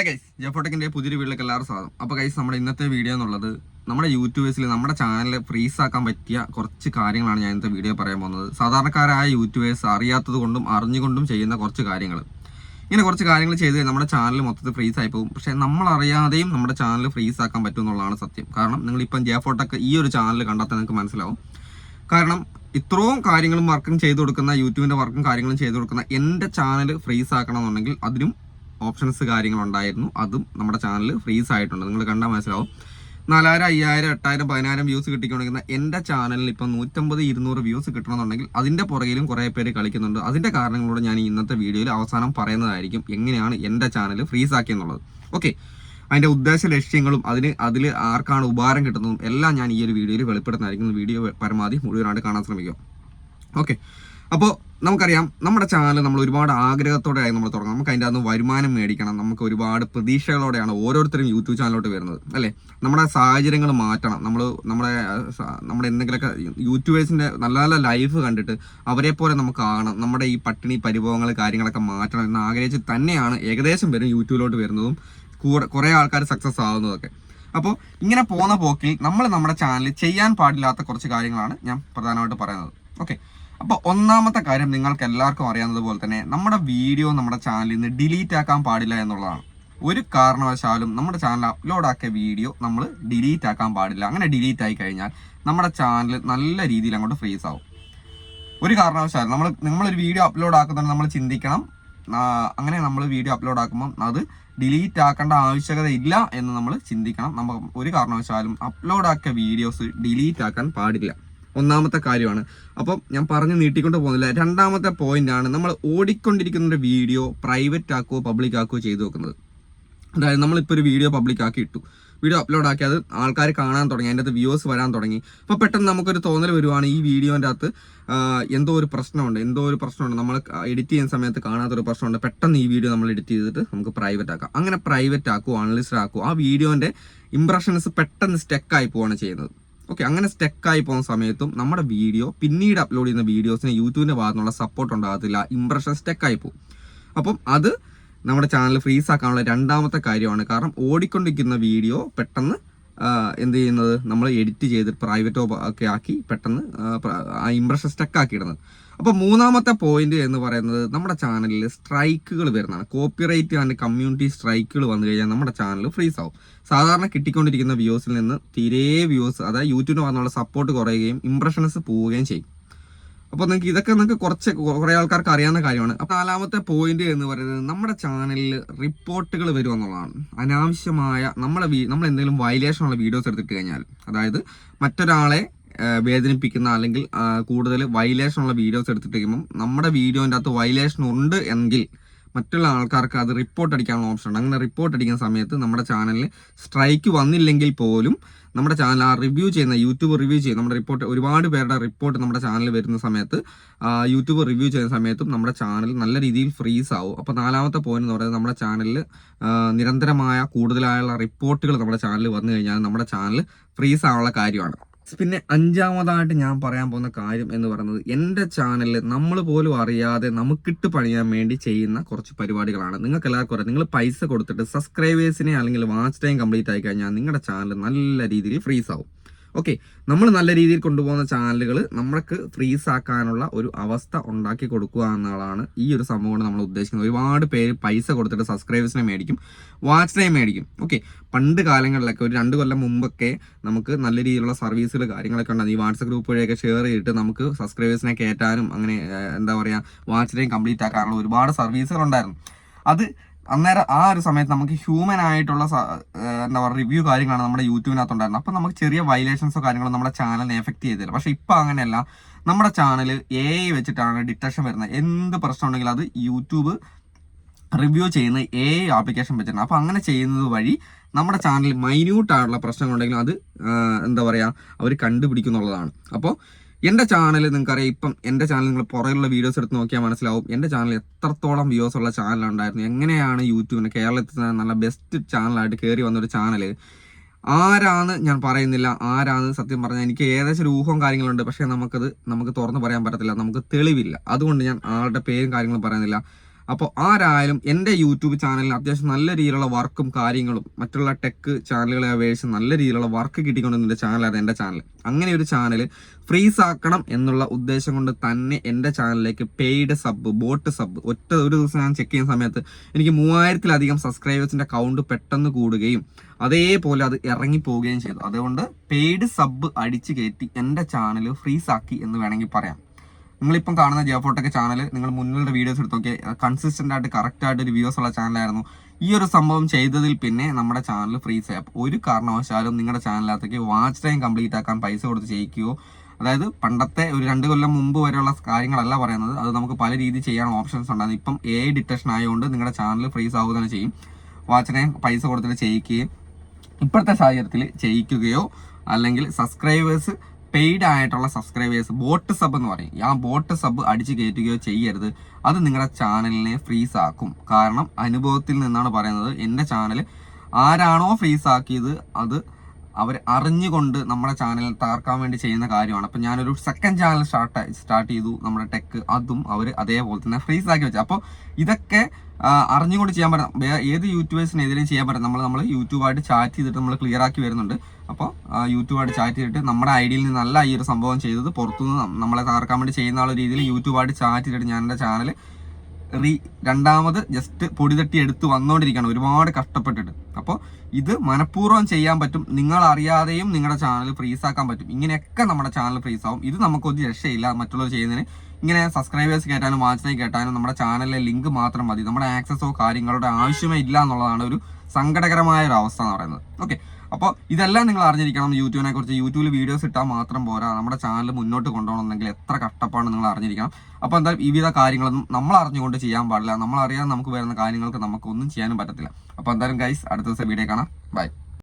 Guys, ജെഫോടെക്കിന്റെ പുതിയൊരു വീട്ടിലേക്ക് എല്ലാവരും സ്വാഗതം. അപ്പോൾ ഗൈസ്, നമ്മുടെ ഇന്നത്തെ വീഡിയോ എന്നുള്ളത് നമ്മുടെ യൂട്യൂബേഴ്സിൽ നമ്മുടെ ചാനൽ ഫ്രീസ് ആക്കാൻ പറ്റിയ കുറച്ച് കാര്യങ്ങളാണ് ഞാൻ ഇന്നത്തെ വീഡിയോ പറയാൻ പോകുന്നത്. സാധാരണക്കാരായ യൂട്യൂബേഴ്സ് അറിയാത്തത് കൊണ്ടും അറിഞ്ഞുകൊണ്ടും ചെയ്യുന്ന കുറച്ച് കാര്യങ്ങൾ. ഇങ്ങനെ കുറച്ച് കാര്യങ്ങൾ ചെയ്ത് നമ്മുടെ ചാനൽ മൊത്തത്തിൽ ഫ്രീസ് ആയി പോകും. പക്ഷേ നമ്മൾ അറിയാതെയും നമ്മുടെ ചാനൽ ഫ്രീസ് ആക്കാൻ പറ്റും എന്നുള്ളതാണ് സത്യം. കാരണം നിങ്ങളിപ്പം ജെഫോടെക്ക് ഈ ഒരു ചാനൽ കണ്ടാൽ നിങ്ങൾക്ക് മനസ്സിലാവും. കാരണം ഇത്രയും കാര്യങ്ങളും വർക്കും ചെയ്തു കൊടുക്കുന്ന യൂട്യൂബിൻ്റെ വർക്കും കാര്യങ്ങളും ചെയ്തു കൊടുക്കുന്ന എൻ്റെ ചാനൽ ഫ്രീസ് ആക്കണം എന്നുണ്ടെങ്കിൽ അതിനും ഓപ്ഷൻസ് കാര്യങ്ങളുണ്ടായിരുന്നു. അതും നമ്മുടെ ചാനൽ ഫ്രീസ് ആയിട്ടുണ്ട്. നിങ്ങൾ കണ്ടാൽ മനസ്സിലാവും. 4000, 5000, 8000, 10000 വ്യൂസ് കിട്ടിക്കൊണ്ടിരിക്കുന്ന എൻ്റെ ചാനലിൽ ഇപ്പം 150, 200 വ്യൂസ് കിട്ടണമെന്നുണ്ടെങ്കിൽ അതിൻ്റെ പുറകിലും കുറേ പേര് കളിക്കുന്നുണ്ട്. അതിൻ്റെ കാരണങ്ങളോട് ഞാൻ ഇന്നത്തെ വീഡിയോയിൽ അവസാനം പറയുന്നതായിരിക്കും എങ്ങനെയാണ് എൻ്റെ ചാനൽ ഫ്രീസ് ആക്കിയെന്നുള്ളത്. ഓക്കെ, അതിൻ്റെ ഉദ്ദേശ ലക്ഷ്യങ്ങളും അതിൽ ആർക്കാണ് ഉപകാരം കിട്ടുന്നതും എല്ലാം ഞാൻ ഈ ഒരു വീഡിയോയിൽ വെളിപ്പെടുത്തുന്നതായിരിക്കും. വീഡിയോ പരമാവധി മുഴുവനായിട്ട് കാണാൻ ശ്രമിക്കുക. ഓക്കെ, അപ്പോൾ നമുക്കറിയാം, നമ്മുടെ ചാനൽ നമ്മൾ ഒരുപാട് ആഗ്രഹത്തോടെയായി നമ്മൾ തുടങ്ങും. നമുക്ക് അതിൻ്റെ അകത്ത് വരുമാനം മേടിക്കണം. നമുക്ക് ഒരുപാട് പ്രതീക്ഷകളോടെയാണ് ഓരോരുത്തരും യൂട്യൂബ് ചാനലിലോട്ട് വരുന്നത്, അല്ലേ? നമ്മുടെ സാഹചര്യങ്ങൾ മാറ്റണം. നമ്മുടെ എന്തെങ്കിലുമൊക്കെ യൂട്യൂബേഴ്സിൻ്റെ നല്ല നല്ല ലൈഫ് കണ്ടിട്ട് അവരെ പോലെ നമുക്ക് കാണണം. നമ്മുടെ ഈ പട്ടിണി പരിഭവങ്ങൾ കാര്യങ്ങളൊക്കെ മാറ്റണം എന്ന് ആഗ്രഹിച്ച് തന്നെയാണ് ഏകദേശം പേരും യൂട്യൂബിലോട്ട് വരുന്നതും കുറേ ആൾക്കാർ സക്സസ് ആവുന്നതൊക്കെ. അപ്പോൾ ഇങ്ങനെ പോകുന്ന പോക്കിൽ നമ്മുടെ ചാനലിൽ ചെയ്യാൻ പാടില്ലാത്ത കുറച്ച് കാര്യങ്ങളാണ് ഞാൻ പ്രധാനമായിട്ട് പറയുന്നത്. ഓക്കെ, അപ്പോൾ ഒന്നാമത്തെ കാര്യം നിങ്ങൾക്ക് എല്ലാവർക്കും അറിയാവുന്നത് പോലെ തന്നെ നമ്മുടെ വീഡിയോ നമ്മുടെ ചാനലിൽ നിന്ന് ഡിലീറ്റ് ആക്കാൻ പാടില്ല എന്നുള്ളതാണ്. ഒരു കാരണവശാലും നമ്മുടെ ചാനൽ അപ്ലോഡ് ആക്കിയ വീഡിയോ നമ്മൾ ഡിലീറ്റ് ആക്കാൻ പാടില്ല. അങ്ങനെ ഡിലീറ്റ് ആയി കഴിഞ്ഞാൽ നമ്മുടെ ചാനൽ നല്ല രീതിയിൽ അങ്ങോട്ട് ഫ്രീസ് ആവും. ഒരു കാരണവശാലും നമ്മളൊരു വീഡിയോ അപ്ലോഡ് ആക്കുന്നുണ്ട്, നമ്മൾ ചിന്തിക്കണം, അങ്ങനെ നമ്മൾ വീഡിയോ അപ്ലോഡ് ആക്കുമ്പം അത് ഡിലീറ്റ് ആക്കേണ്ട ആവശ്യകത ഇല്ല എന്ന് നമ്മൾ ചിന്തിക്കണം. നമ്മൾ ഒരു കാരണവശാലും അപ്ലോഡ് ആക്കിയ വീഡിയോസ് ഡിലീറ്റ് ആക്കാൻ പാടില്ല. ഒന്നാമത്തെ കാര്യമാണ്. അപ്പം ഞാൻ പറഞ്ഞ് നീട്ടിക്കൊണ്ട് പോകുന്നില്ല. രണ്ടാമത്തെ പോയിന്റാണ്, നമ്മൾ ഓടിക്കൊണ്ടിരിക്കുന്ന ഒരു വീഡിയോ പ്രൈവറ്റ് ആക്കുകയോ പബ്ലിക് ആക്കുകയോ ചെയ്തു വെക്കുന്നത്. അതായത് നമ്മളിപ്പോൾ ഒരു വീഡിയോ പബ്ലിക് ആക്കി ഇട്ടു, വീഡിയോ അപ്ലോഡ് ആക്കി, അത് ആൾക്കാർ കാണാൻ തുടങ്ങി, അതിൻ്റെ അകത്ത് വ്യൂസ് വരാൻ തുടങ്ങി. അപ്പോൾ പെട്ടെന്ന് നമുക്കൊരു തോന്നൽ വരുവാണ്, ഈ വീഡിയോൻ്റെ അകത്ത് എന്തോ ഒരു പ്രശ്നമുണ്ട്, നമ്മൾ എഡിറ്റ് ചെയ്യുന്ന സമയത്ത് കാണാത്തൊരു പ്രശ്നമുണ്ട്. പെട്ടെന്ന് ഈ വീഡിയോ നമ്മൾ എഡിറ്റ് ചെയ്തിട്ട് നമുക്ക് പ്രൈവറ്റ് ആക്കാം. അങ്ങനെ പ്രൈവറ്റ് ആക്കുമോ അൺലിസ്റ്റഡ് ആക്കുമോ ആ വീഡിയോൻ്റെ ഇംപ്രഷൻസ് പെട്ടെന്ന് സ്റ്റക്കായി പോവുകയാണ് ചെയ്യുന്നത്. ഓക്കെ, അങ്ങനെ സ്റ്റക്കായി പോകുന്ന സമയത്തും നമ്മുടെ വീഡിയോ പിന്നീട് അപ്ലോഡ് ചെയ്യുന്ന വീഡിയോസിന് യൂട്യൂബിൻ്റെ ഭാഗത്തുനിന്നുള്ള സപ്പോർട്ട് ഉണ്ടാകത്തില്ല, ഇംപ്രഷൻ സ്റ്റക്കായി പോകും. അപ്പം അത് നമ്മുടെ ചാനൽ ഫ്രീസ് ആക്കാനുള്ള രണ്ടാമത്തെ കാര്യമാണ്. കാരണം ഓടിക്കൊണ്ടിരിക്കുന്ന വീഡിയോ പെട്ടെന്ന് എന്ത് ചെയ്യുന്നത്, നമ്മൾ എഡിറ്റ് ചെയ്ത് പ്രൈവറ്റോ ഒക്കെ ആക്കി പെട്ടെന്ന് ആ ഇംപ്രഷൻ സ്റ്റക്കാക്കി ഇടുന്നത്. അപ്പോൾ മൂന്നാമത്തെ പോയിന്റ് എന്ന് പറയുന്നത്, നമ്മുടെ ചാനലിൽ സ്ട്രൈക്കുകൾ വരുന്നതാണ്. കോപ്പിറൈറ്റ് ആൻഡ് കമ്മ്യൂണിറ്റി സ്ട്രൈക്കുകൾ വന്നു കഴിഞ്ഞാൽ നമ്മുടെ ചാനൽ ഫ്രീസ് ആവും. സാധാരണ കിട്ടിക്കൊണ്ടിരിക്കുന്ന വ്യൂസിൽ നിന്ന് തീരെ വ്യൂസ്, അതായത് യൂട്യൂബിന് വന്നുള്ള സപ്പോർട്ട് കുറയുകയും ഇംപ്രഷൻസ് പോവുകയും ചെയ്യും. അപ്പോൾ നിങ്ങൾക്ക് കുറേ ആൾക്കാർക്ക് അറിയാവുന്ന കാര്യമാണ്. അപ്പോൾ നാലാമത്തെ പോയിന്റ് എന്ന് പറയുന്നത്, നമ്മുടെ ചാനലിൽ റിപ്പോർട്ടുകൾ വരുമെന്നുള്ളതാണ്. അനാവശ്യമായ നമ്മൾ എന്തെങ്കിലും വയലേഷനുള്ള വീഡിയോസ് എടുത്തിട്ട് കഴിഞ്ഞാൽ, അതായത് മറ്റൊരാളെ വേദനിപ്പിക്കുന്ന അല്ലെങ്കിൽ കൂടുതൽ വയലേഷനുള്ള വീഡിയോസ് എടുത്തിട്ട് കഴിയുമ്പം നമ്മുടെ വീഡിയോൻ്റെ അകത്ത് വയലേഷൻ ഉണ്ട് എങ്കിൽ മറ്റുള്ള ആൾക്കാർക്ക് അത് റിപ്പോർട്ട് അടിക്കാനുള്ള ഓപ്ഷൻ ഉണ്ട്. അങ്ങനെ റിപ്പോർട്ട് അടിക്കുന്ന സമയത്ത് നമ്മുടെ ചാനലിൽ സ്ട്രൈക്ക് വന്നില്ലെങ്കിൽ പോലും നമ്മുടെ ചാനൽ യൂട്യൂബ് റിവ്യൂ ചെയ്യും. നമ്മുടെ റിപ്പോർട്ട്, ഒരുപാട് പേരുടെ റിപ്പോർട്ട് നമ്മുടെ ചാനലിൽ വരുന്ന സമയത്ത് യൂട്യൂബ് റിവ്യൂ ചെയ്യുന്ന സമയത്തും നമ്മുടെ ചാനൽ നല്ല രീതിയിൽ ഫ്രീസ് ആവും. അപ്പോൾ നാലാമത്തെ പോയിന്റ് എന്ന് പറയുന്നത്, നമ്മുടെ ചാനലിൽ നിരന്തരമായ കൂടുതലായുള്ള റിപ്പോർട്ടുകൾ നമ്മുടെ ചാനലിൽ വന്നു കഴിഞ്ഞാൽ നമ്മുടെ ചാനൽ ഫ്രീസ് ആവാനുള്ള കാര്യമാണ്. പിന്നെ അഞ്ചാമതായിട്ട് ഞാൻ പറയാൻ പോകുന്ന കാര്യം എന്ന് പറയുന്നത്, എൻ്റെ ചാനലിൽ നമ്മൾ പോലും അറിയാതെ നമുക്കിട്ട് പണിയാൻ വേണ്ടി ചെയ്യുന്ന കുറച്ച് പരിപാടികളാണ്. നിങ്ങൾക്ക് എല്ലാവർക്കും അറിയാം, നിങ്ങൾ പൈസ കൊടുത്തിട്ട് സബ്സ്ക്രൈബേഴ്സിനെ അല്ലെങ്കിൽ വാച്ച് ടൈം കംപ്ലീറ്റ് ആയി കഴിഞ്ഞാൽ നിങ്ങളുടെ ചാനൽ നല്ല രീതിയിൽ ഫ്രീസ് ആവും. ഓക്കെ, നമ്മൾ നല്ല രീതിയിൽ കൊണ്ടുപോകുന്ന ചാനലുകൾ നമ്മൾക്ക് ഫ്രീസ് ആക്കാനുള്ള ഒരു അവസ്ഥ ഉണ്ടാക്കി കൊടുക്കുക എന്നുള്ളതാണ് ഈ ഒരു സംഭവം കൊണ്ട് നമ്മൾ ഉദ്ദേശിക്കുന്നത്. ഒരുപാട് പേര് പൈസ കൊടുത്തിട്ട് സബ്സ്ക്രൈബേഴ്സിനെ മേടിക്കും, വാച്ച് ടൈം മേടിക്കും. ഓക്കെ, പണ്ട് കാലങ്ങളിലൊക്കെ ഒരു 2 കൊല്ലം മുമ്പൊക്കെ നമുക്ക് നല്ല രീതിയിലുള്ള സർവീസുകൾ കാര്യങ്ങളൊക്കെ ഉണ്ടാകും. ഈ വാട്സപ്പ് ഗ്രൂപ്പ് വഴിയൊക്കെ ഷെയർ ചെയ്തിട്ട് നമുക്ക് സബ്സ്ക്രൈബേഴ്സിനെ കയറ്റാനും അങ്ങനെ വാച്ച് ടൈം കംപ്ലീറ്റ് ആക്കാനുള്ള ഒരുപാട് സർവീസുകൾ ഉണ്ടായിരുന്നു. അത് അന്നേരം ആ ഒരു സമയത്ത് നമുക്ക് ഹ്യൂമൻ ആയിട്ടുള്ള റിവ്യൂ കാര്യങ്ങളാണ് നമ്മുടെ യൂട്യൂബിനകത്തുണ്ടായിരുന്നത്. അപ്പം നമുക്ക് ചെറിയ വയലേഷൻസോ കാര്യങ്ങളോ നമ്മുടെ ചാനലിനെ എഫക്ട് ചെയ്തില്ല. പക്ഷേ ഇപ്പം അങ്ങനെയല്ല. നമ്മുടെ ചാനൽ AI വെച്ചിട്ടാണ് ഡിറ്റക്ഷൻ വരുന്നത്. എന്ത് പ്രശ്നം ഉണ്ടെങ്കിലും അത് യൂട്യൂബ് റിവ്യൂ ചെയ്യുന്ന AI ആപ്ലിക്കേഷൻ വെച്ചിട്ടുണ്ട്. അപ്പോൾ അങ്ങനെ ചെയ്യുന്നത് വഴി നമ്മുടെ ചാനലിൽ മൈന്യൂട്ടായിട്ടുള്ള പ്രശ്നങ്ങളുണ്ടെങ്കിലും അത് അവർ കണ്ടുപിടിക്കുന്നുള്ളതാണ്. അപ്പോൾ എൻ്റെ ചാനൽ നിങ്ങൾക്കറിയാം, ഇപ്പം എൻ്റെ ചാനൽ നിങ്ങൾ പുറകിലുള്ള വീഡിയോസ് എടുത്ത് നോക്കിയാൽ മനസ്സിലാവും എൻ്റെ ചാനൽ എത്രത്തോളം വ്യൂസ് ഉള്ള ചാനലുണ്ടായിരുന്നു. എങ്ങനെയാണ് യൂട്യൂബിന് കേരളത്തിൽ നല്ല ബെസ്റ്റ് ചാനലായിട്ട് കയറി വന്നൊരു ചാനൽ. ആരാന്ന് ഞാൻ പറയുന്നില്ല, ആരാന്ന് സത്യം പറഞ്ഞാൽ എനിക്ക് ഏകദേശം ഒരു ഊഹവും കാര്യങ്ങളുണ്ട്. പക്ഷേ നമുക്ക് തുറന്ന് പറയാൻ പറ്റത്തില്ല, നമുക്ക് തെളിവില്ല. അതുകൊണ്ട് ഞാൻ ആളുടെ പേരും കാര്യങ്ങളും പറയുന്നില്ല. അപ്പോൾ ആരായാലും എൻ്റെ യൂട്യൂബ് ചാനലിൽ അത്യാവശ്യം നല്ല രീതിയിലുള്ള വർക്കും കാര്യങ്ങളും മറ്റുള്ള ടെക് ചാനലുകളെ അപേക്ഷിച്ച് നല്ല രീതിയിലുള്ള വർക്ക് കിട്ടിക്കൊണ്ടിരുന്ന ചാനലാണ് എൻ്റെ ചാനൽ. അങ്ങനെ ഒരു ചാനൽ ഫ്രീസ് ആക്കണം എന്നുള്ള ഉദ്ദേശം കൊണ്ട് തന്നെ എൻ്റെ ചാനലിലേക്ക് പെയ്ഡ് സബ്, ബോട്ട് സബ് ഒരു ദിവസം ഞാൻ ചെക്ക് ചെയ്യുന്ന സമയത്ത് എനിക്ക് 3000-ലധികം സബ്സ്ക്രൈബേഴ്സിൻ്റെ കൗണ്ട് പെട്ടെന്ന് കൂടുകയും അതേപോലെ അത് ഇറങ്ങിപ്പോവുകയും ചെയ്തു. അതുകൊണ്ട് പെയ്ഡ് സബ് അടിച്ച് കയറ്റി എൻ്റെ ചാനൽ ഫ്രീസ് ആക്കി എന്ന് വേണമെങ്കിൽ പറയാം. നിങ്ങളിപ്പം കാണുന്ന ജിയോഫോട്ടൊക്കെ ചാനൽ നിങ്ങൾ മുന്നിലുള്ള വീഡിയോസ് എടുത്ത് നോക്കിയാൽ കൺസിസ്റ്റൻ്റ് ആയിട്ട് കറക്റ്റായിട്ട് ഒരു വ്യൂസ് ഉള്ള ചാനലായിരുന്നു. ഈ ഒരു സംഭവം ചെയ്തതിൽ പിന്നെ നമ്മുടെ ചാനൽ ഫ്രീസ് ആയി. ഒരു കാരണവശാലും നിങ്ങളുടെ ചാനലിനകത്തേക്ക് വാച്ച് ടൈം കംപ്ലീറ്റ് ആക്കാൻ പൈസ കൊടുത്ത് ചെയ്യിക്കുകയോ, അതായത് പണ്ടത്തെ ഒരു 2 കൊല്ലം മുമ്പ് വരെയുള്ള കാര്യങ്ങളല്ല പറയുന്നത്, അത് നമുക്ക് പല രീതിയിൽ ചെയ്യാൻ ഓപ്ഷൻസ് ഉണ്ടായിരുന്നു. ഇപ്പം AI ഡിറ്റക്ഷൻ ആയതുകൊണ്ട് നിങ്ങളുടെ ചാനൽ ഫ്രീസ് ആവുക തന്നെ ചെയ്യും. വാച്ച് ടൈം പൈസ കൊടുത്തിട്ട് ചെയ്യിക്കുകയും ഇപ്പോഴത്തെ സാഹചര്യത്തിൽ ചെയ്യിക്കുകയോ അല്ലെങ്കിൽ സബ്സ്ക്രൈബേഴ്സ് പെയ്ഡ് ആയിട്ടുള്ള സബ്സ്ക്രൈബേഴ്സ് ബോട്ട് സബ് എന്ന് പറയും, ആ ബോട്ട് സബ് അടിച്ച് കയറ്റുകയോ ചെയ്യരുത്. അത് നിങ്ങളുടെ ചാനലിനെ ഫ്രീസ് ആക്കും. കാരണം അനുഭവത്തിൽ നിന്നാണ് പറയുന്നത്. എൻ്റെ ചാനൽ ആരാണോ ഫ്രീസ് ആക്കിയത് അത് അവർ അറിഞ്ഞുകൊണ്ട് നമ്മുടെ ചാനൽ തകർക്കാൻ വേണ്ടി ചെയ്യുന്ന കാര്യമാണ്. അപ്പം ഞാനൊരു സെക്കൻഡ് ചാനൽ സ്റ്റാർട്ട് ചെയ്തു നമ്മുടെ ടെക്, അതും അവർ അതേപോലെ തന്നെ ഫ്രീസ് ആക്കി വെച്ചു. അപ്പോൾ ഇതൊക്കെ അറിഞ്ഞുകൊണ്ട് ചെയ്യാൻ പറ്റും. ഏത് യൂട്യൂബേഴ്സിനെതിരെയും ചെയ്യാൻ പറ്റും. നമ്മൾ യൂട്യൂബായിട്ട് ചാറ്റ് ചെയ്തിട്ട് നമ്മൾ ക്ലിയർ ആക്കി വരുന്നുണ്ട്. അപ്പോൾ യൂട്യൂബായിട്ട് ചാറ്റ് ചെയ്തിട്ട് നമ്മുടെ ഐഡിയിൽ നിന്നല്ല ഈ ഒരു സംഭവം ചെയ്തത്, പുറത്തുനിന്ന് നമ്മളെ തകർക്കാൻ വേണ്ടി ചെയ്യുന്ന ആ രീതിയിൽ യൂട്യൂബായിട്ട് ചാറ്റ് ചെയ്തിട്ട് ഞാൻ എൻ്റെ ചാനൽ രണ്ടാമത് ജസ്റ്റ് പൊടി തട്ടി എടുത്ത് വന്നുകൊണ്ടിരിക്കുകയാണ്, ഒരുപാട് കഷ്ടപ്പെട്ടിട്ട്. അപ്പോൾ ഇത് മനഃപൂർവ്വം ചെയ്യാൻ പറ്റും. നിങ്ങൾ അറിയാതെയും നിങ്ങളുടെ ചാനൽ ഫ്രീസ് ആക്കാൻ പറ്റും. ഇങ്ങനെയൊക്കെ നമ്മുടെ ചാനൽ ഫ്രീസ് ആവും. ഇത് നമുക്കൊരു രക്ഷയില്ല മറ്റുള്ളവർ ചെയ്യുന്നതിന്. ഇങ്ങനെ സബ്സ്ക്രൈബേഴ്സ് കയറ്റാനും വാച്ച് കയറ്റാനും നമ്മുടെ ചാനലിലെ ലിങ്ക് മാത്രം മതി. നമ്മുടെ ആക്സസോ കാര്യങ്ങളുടെ ആവശ്യമേ ഇല്ല എന്നുള്ളതാണ് ഒരു സങ്കടകരമായ ഒരു അവസ്ഥ എന്ന് പറയുന്നത്. ഓക്കെ, അപ്പോൾ ഇതെല്ലാം നിങ്ങൾ അറിഞ്ഞിരിക്കണം. യൂട്യൂബിനെ കുറിച്ച് യൂട്യൂബിൽ വീഡിയോസ് ഇട്ടാൽ മാത്രം പോരാ, നമ്മുടെ ചാനൽ മുന്നോട്ട് കൊണ്ടുപോകണമെന്നെങ്കിൽ എത്ര കഷ്ടപ്പാട് നിങ്ങൾ അറിഞ്ഞിരിക്കണം. അപ്പോൾ എന്തായാലും വിവിധ കാര്യങ്ങളൊന്നും നമ്മൾ അറിഞ്ഞുകൊണ്ട് ചെയ്യാൻ പാടില്ല. നമ്മൾ അറിയാതെ നമുക്ക് വരുന്ന കാര്യങ്ങൾക്ക് നമുക്കൊന്നും ചെയ്യാനും പറ്റത്തില്ല. അപ്പോൾ എന്തായാലും ഗൈസ്, അടുത്ത ദിവസം വീഡിയോ കാണാം. ബൈ.